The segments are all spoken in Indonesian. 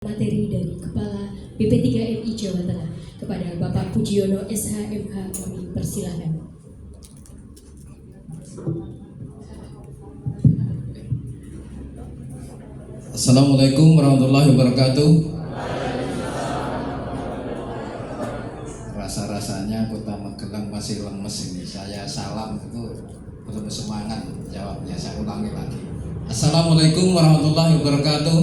Materi dari Kepala BP3MI Jawa Tengah kepada Bapak Pujiono SHMH, kami persilahkan. Assalamualaikum warahmatullahi wabarakatuh. Rasa-rasanya Kota Magelang masih lemes ini. Saya salam itu belum semangat jawabnya. Saya ulangi lagi. Assalamualaikum warahmatullahi wabarakatuh.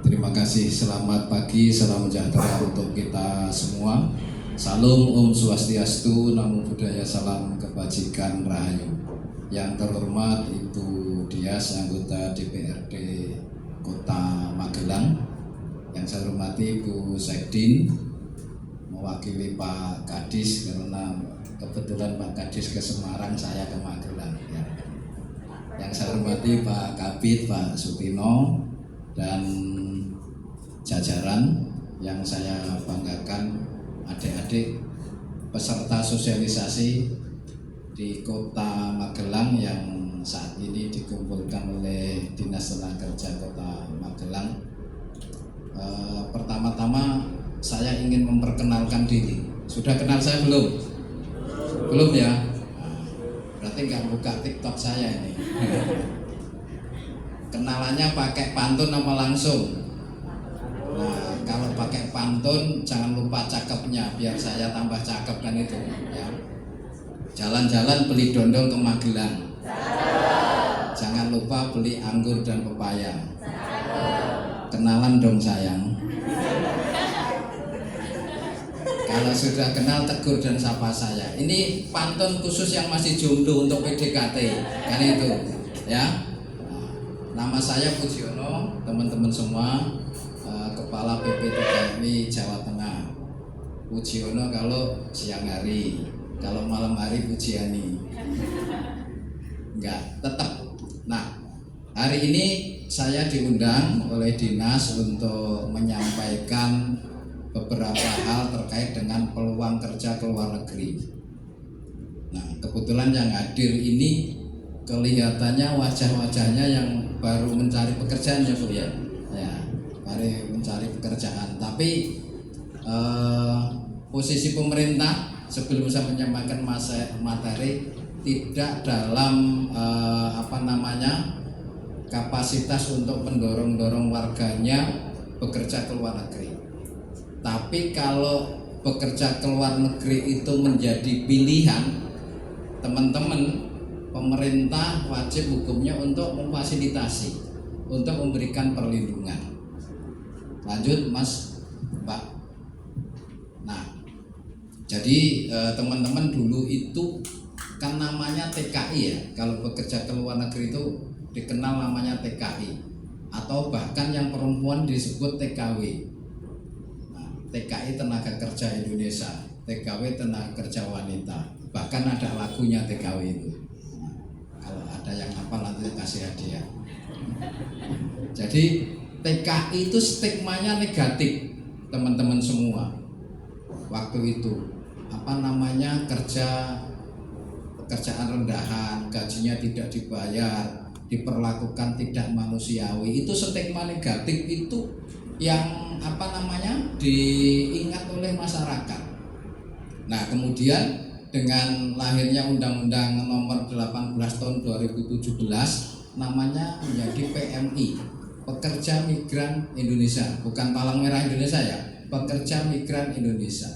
Terima kasih. Selamat pagi, salam sejahtera untuk kita semua. Salam Om Swastiastu, Namo Buddhaya, salam kebajikan rahayu. Yang terhormat Ibu Dias, anggota DPRD Kota Magelang. Yang saya hormati Ibu Sekdin, mewakili Pak Kadis, karena kebetulan Pak Kadis ke Semarang, saya ke Magelang. Ya. Yang saya hormati Pak Kabid, Pak Sutino, dan jajaran yang saya banggakan, adik-adik peserta sosialisasi di Kota Magelang yang saat ini dikumpulkan oleh Dinas Tenaga Kerja Kota Magelang. Pertama-tama saya ingin memperkenalkan diri. Sudah kenal saya belum? Belum ya? Berarti nggak buka TikTok saya ini. Kenalannya pakai pantun apa langsung? Nah, kalau pakai pantun jangan lupa cakepnya biar saya tambah cakep kan itu ya. Jalan-jalan beli dondong ke Magelang. Jangan lupa beli anggur dan pepaya. Kenalan dong sayang. Kalau sudah kenal tegur dan sapa saya. Ini pantun khusus yang masih jomblo untuk PDKT kan itu ya. Nama saya Pujiono, teman-teman semua, Kepala BP3MI Jawa Tengah. Pujiono kalau siang hari, kalau malam hari Pujiani. Enggak, tetap. Nah, hari ini saya diundang oleh dinas untuk menyampaikan beberapa hal terkait dengan peluang kerja ke luar negeri. Nah, kebetulan yang hadir ini kelihatannya wajah-wajahnya yang baru mencari pekerjaan ya Bu ya. Ya, baru mencari pekerjaan. Tapi posisi pemerintah sebelum saya menyampaikan materi tidak dalam kapasitas untuk mendorong warganya bekerja ke luar negeri. Tapi kalau bekerja ke luar negeri itu menjadi pilihan, teman-teman, pemerintah wajib hukumnya untuk memfasilitasi, untuk memberikan perlindungan. Lanjut Mas, Mbak. Nah, jadi teman-teman dulu itu kan namanya TKI ya. Kalau bekerja ke luar negeri itu dikenal namanya TKI, atau bahkan yang perempuan disebut TKW. Nah, TKI Tenaga Kerja Indonesia, TKW Tenaga Kerja Wanita. Bahkan ada lagunya TKW itu. Nah, kalau ada yang hafal nanti kasih hadiah. Jadi TKI itu stigmanya negatif, teman-teman semua. Waktu itu pekerjaan rendahan, gajinya tidak dibayar, diperlakukan tidak manusiawi. Itu stigma negatif itu yang diingat oleh masyarakat. Nah, kemudian dengan lahirnya Undang-Undang Nomor 18 Tahun 2017 namanya menjadi PMI, Pekerja Migran Indonesia, bukan Palang Merah Indonesia ya, Pekerja Migran Indonesia.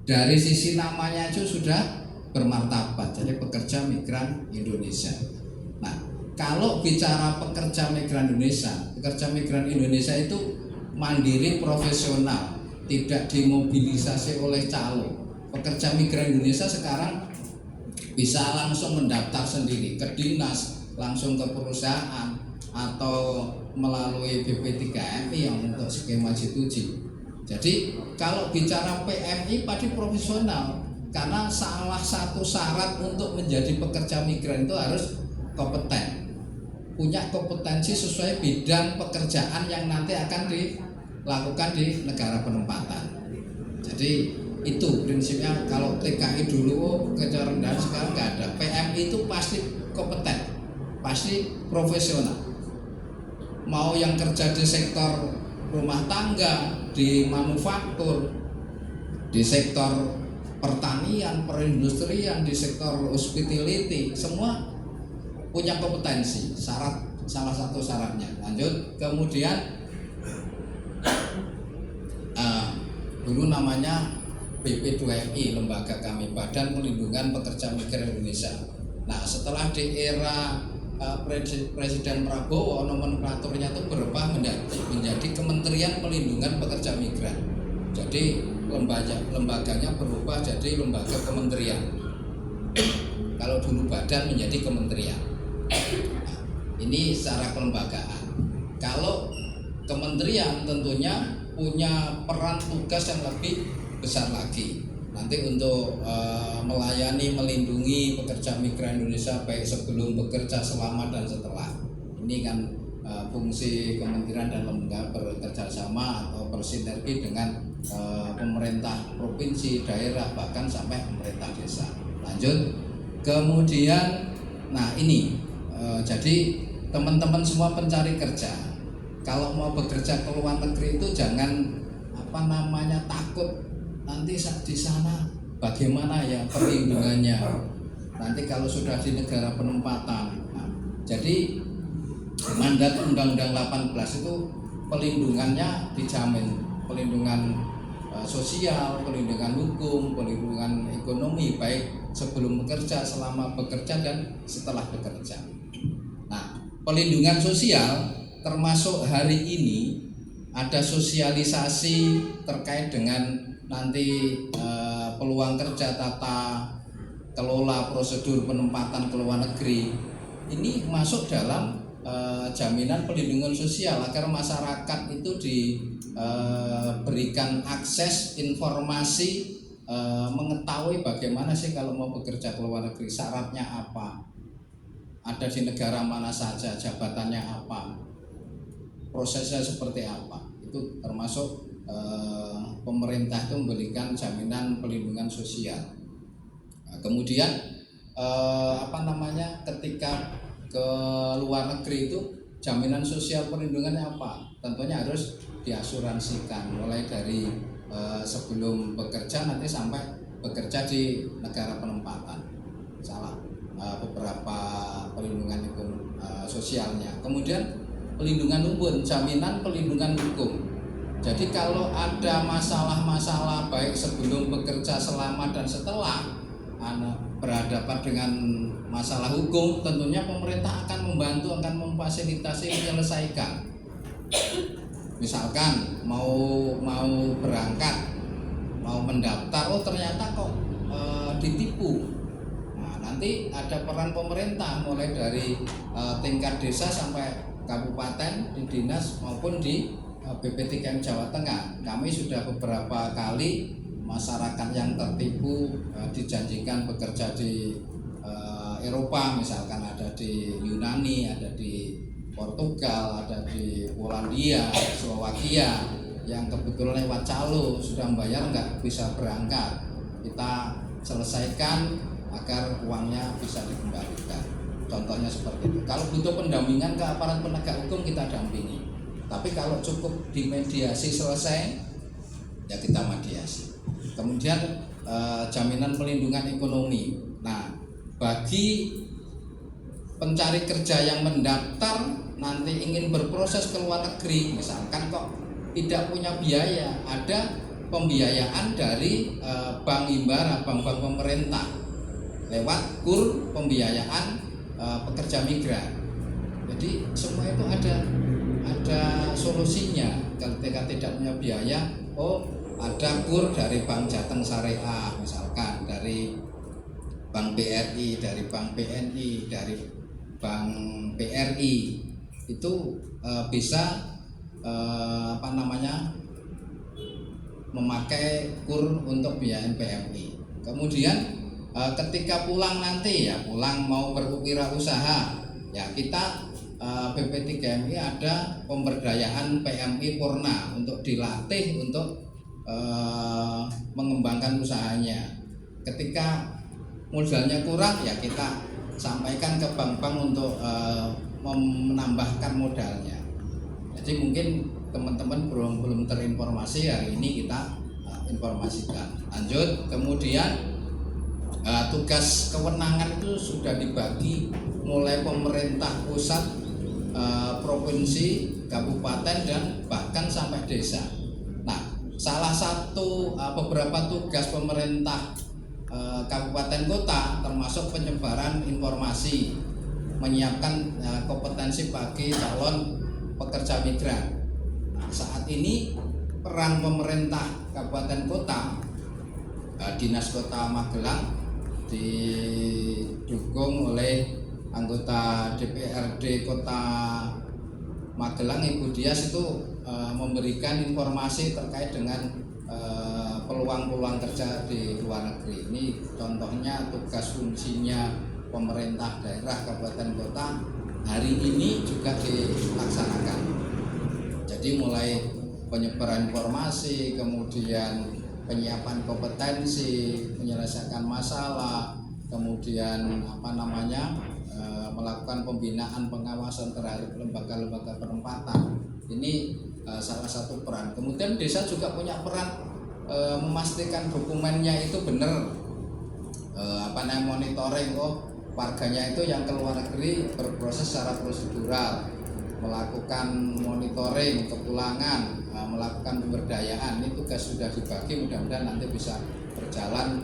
Dari sisi namanya itu sudah bermartabat, jadi Pekerja Migran Indonesia. Nah, kalau bicara pekerja migran Indonesia itu mandiri, profesional, tidak dimobilisasi oleh calo. Pekerja migran Indonesia sekarang bisa langsung mendaftar sendiri ke dinas, langsung ke perusahaan, atau melalui BP3MI yang untuk skema G2G. Jadi kalau bicara PMI pasti profesional, karena salah satu syarat untuk menjadi pekerja migran itu harus kompeten, punya kompetensi sesuai bidang pekerjaan yang nanti akan dilakukan di negara penempatan. Jadi itu prinsipnya. Kalau TKI dulu kerja rendahan, sekarang nggak ada. PMI itu pasti kompeten. pasti profesional. Mau yang kerja di sektor rumah tangga, di manufaktur, di sektor pertanian, perindustrian, di sektor hospitality, semua punya kompetensi. Salah satu syaratnya. Lanjut, kemudian dulu namanya BP2MI, lembaga kami, Badan Pelindungan Pekerja Migran Indonesia. Nah, setelah di era Presiden Prabowo, nomenklaturnya itu berubah menjadi Kementerian Pelindungan Pekerja Migran. Jadi lembaganya berubah jadi lembaga kementerian. Kalau dulu badan menjadi kementerian. Nah, ini secara kelembagaan. Kalau kementerian tentunya punya peran tugas yang lebih besar lagi. Nanti untuk melayani, melindungi pekerja migran Indonesia baik sebelum bekerja, selama dan setelah. Ini kan fungsi kementerian dan lembaga bekerja sama atau bersinergi dengan pemerintah provinsi, daerah, bahkan sampai pemerintah desa. Lanjut, kemudian, nah ini jadi teman-teman semua pencari kerja, kalau mau bekerja ke luar negeri itu jangan takut. Nanti di sana bagaimana ya perlindungannya? Nanti kalau sudah di negara penempatan. Nah, jadi mandat Undang-Undang 18 itu pelindungannya dijamin, pelindungan sosial, pelindungan hukum, pelindungan ekonomi baik sebelum bekerja, selama bekerja dan setelah bekerja. Nah, pelindungan sosial termasuk hari ini ada sosialisasi terkait dengan nanti peluang kerja, tata kelola prosedur penempatan ke luar negeri. Ini masuk dalam jaminan pelindungan sosial agar masyarakat itu diberikan akses informasi, mengetahui bagaimana sih kalau mau bekerja ke luar negeri, syaratnya apa, ada di negara mana saja, jabatannya apa, prosesnya seperti apa. Itu termasuk pemerintah itu memberikan jaminan pelindungan sosial. Nah, kemudian ketika ke luar negeri itu jaminan sosial perlindungannya apa? Tentunya harus diasuransikan mulai dari sebelum bekerja nanti sampai bekerja di negara penempatan. Beberapa perlindungan sosialnya. Kemudian pelindungan hukum, jaminan pelindungan hukum. Jadi kalau ada masalah-masalah baik sebelum bekerja, selama dan setelah berhadapan dengan masalah hukum, tentunya pemerintah akan membantu, akan memfasilitasi menyelesaikan. Misalkan mau berangkat, mau mendaftar, ternyata kok ditipu. Nah, nanti ada peran pemerintah mulai dari tingkat desa sampai kabupaten, di dinas maupun di BP3M Jawa Tengah. Kami sudah beberapa kali masyarakat yang tertipu dijanjikan bekerja di Eropa, misalkan ada di Yunani, ada di Portugal, ada di Polandia, Slovakia, yang kebetulan lewat calo sudah membayar nggak bisa berangkat. Kita selesaikan agar uangnya bisa dikembalikan. Contohnya seperti itu. Kalau butuh pendampingan ke aparat penegak hukum, kita dampingi. Tapi kalau cukup dimediasi selesai, ya kita mediasi. Kemudian jaminan pelindungan ekonomi. Nah, bagi pencari kerja yang mendaftar nanti ingin berproses ke luar negeri, misalkan kok tidak punya biaya, ada pembiayaan dari bank himbara, bank-bank pemerintah lewat KUR pembiayaan pekerja migran. Jadi semua itu ada solusinya. Ketika tidak punya biaya, ada KUR dari Bank Jateng Syariah, misalkan dari Bank BRI, dari Bank BNI, dari Bank BRI, itu bisa memakai KUR untuk biaya PMI. Kemudian ketika pulang nanti, pulang mau berwirausaha, kita BP3MI ada pemberdayaan PMI Purna untuk dilatih untuk mengembangkan usahanya. Ketika modalnya kurang, kita sampaikan ke bank-bank untuk menambahkan modalnya. Jadi mungkin teman-teman belum terinformasi, hari ini kita informasikan. Lanjut, kemudian tugas kewenangan itu sudah dibagi mulai pemerintah pusat, provinsi, kabupaten, dan bahkan sampai desa. Nah, salah satu beberapa tugas pemerintah kabupaten kota termasuk penyebaran informasi, menyiapkan kompetensi bagi calon pekerja migran. Nah, saat ini peran pemerintah kabupaten kota, Dinas Kota Magelang didukung oleh anggota DPRD Kota Magelang Ibu Dias itu memberikan informasi terkait dengan peluang-peluang kerja di luar negeri. Ini contohnya tugas fungsinya pemerintah daerah kabupaten kota hari ini juga dilaksanakan. Jadi mulai penyebaran informasi, kemudian penyiapan kompetensi, menyelesaikan masalah, kemudian melakukan pembinaan pengawasan terhadap lembaga-lembaga penempatan. Ini salah satu peran. Kemudian desa juga punya peran memastikan dokumennya itu benar, monitoring warganya itu yang keluar negeri berproses secara prosedural, melakukan monitoring kepulangan, melakukan pemberdayaan. Ini tugas sudah dibagi, mudah-mudahan nanti bisa berjalan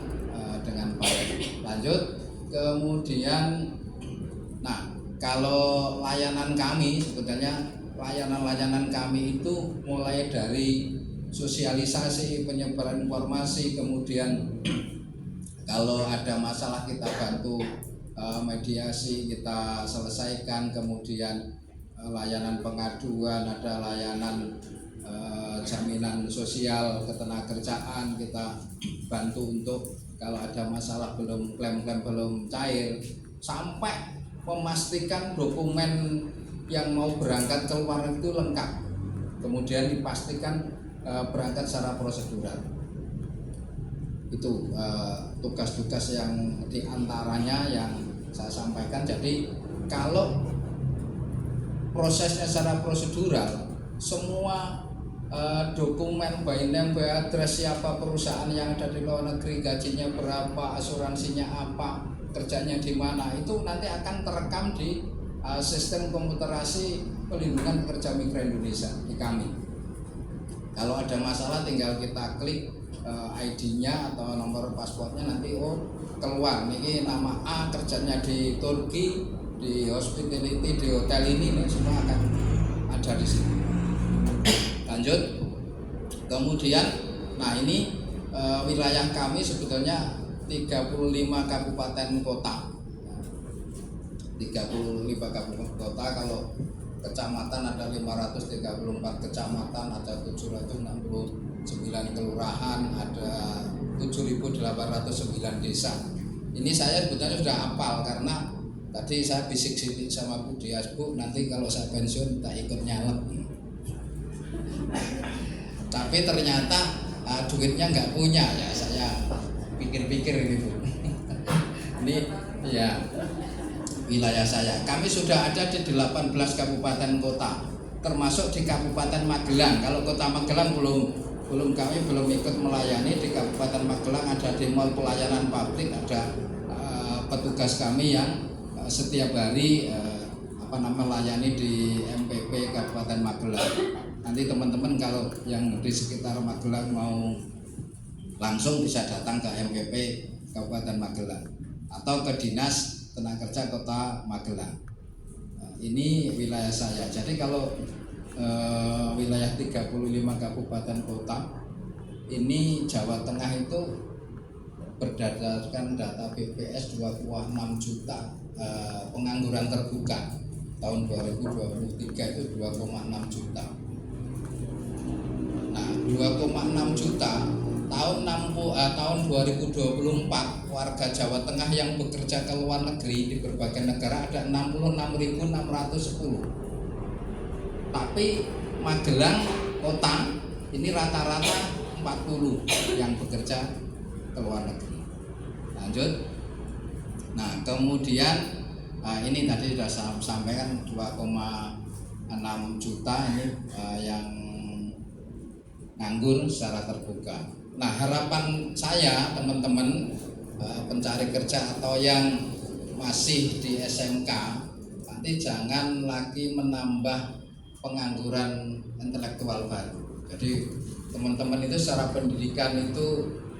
dengan baik. Lanjut, kemudian kalau layanan kami, sebetulnya layanan kami itu mulai dari sosialisasi, penyebaran informasi, kemudian kalau ada masalah kita bantu mediasi, kita selesaikan, kemudian layanan pengaduan, ada layanan jaminan sosial ketenagakerjaan, kita bantu untuk kalau ada masalah klaim-klaim belum cair, sampai memastikan dokumen yang mau berangkat ke luar itu lengkap, kemudian dipastikan berangkat secara prosedural. Itu tugas-tugas yang diantaranya yang saya sampaikan. Jadi kalau prosesnya secara prosedural, semua dokumen, by name, by address, siapa perusahaan yang ada di luar negeri, gajinya berapa, asuransinya apa, kerjanya di mana, itu nanti akan terekam di sistem komputerasi pelindungan pekerja migran Indonesia di kami. Kalau ada masalah tinggal kita klik ID-nya atau nomor paspornya, nanti keluar nih nama A, kerjanya di Turki, di hospitality, di hotel ini semua akan ada di sini. Lanjut, kemudian ini wilayah kami sebetulnya 35 kabupaten kota. 35 kabupaten kota, kalau kecamatan ada 534 kecamatan, ada 769 kelurahan, ada 7.809 desa. Ini saya sebetulnya sudah hafal karena tadi saya bisik-bisik sama Bu Dias, Bu, nanti kalau saya pensiun tak ikut nyalek. Tapi ternyata duitnya nggak punya, ya saya pikir-pikir ini, Bu. Ini ya wilayah saya. Kami sudah ada di 18 kabupaten kota, termasuk di Kabupaten Magelang. Kalau Kota Magelang kami belum ikut melayani. Di Kabupaten Magelang ada di mall pelayanan publik, ada petugas kami yang setiap hari melayani di MPP Kabupaten Magelang. Nanti teman-teman kalau yang di sekitar Magelang mau langsung bisa datang ke MPP Kabupaten Magelang atau ke Dinas Tenaga Kerja Kota Magelang. Ini wilayah saya. Jadi kalau wilayah 35 kabupaten kota ini, Jawa Tengah itu berdasarkan data BPS 2,6 juta pengangguran terbuka. Tahun 2023 itu 2,6 juta. Nah, 2,6 juta tahun 2024 warga Jawa Tengah yang bekerja ke luar negeri di berbagai negara ada 66.610. Tapi Magelang kota ini rata-rata 40 yang bekerja ke luar negeri. Lanjut. Nah, kemudian Ini tadi sudah saya sampaikan 2,6 juta ini yang nganggur secara terbuka. Nah, harapan saya teman-teman pencari kerja atau yang masih di SMK nanti jangan lagi menambah pengangguran intelektual baru. Jadi teman-teman itu secara pendidikan itu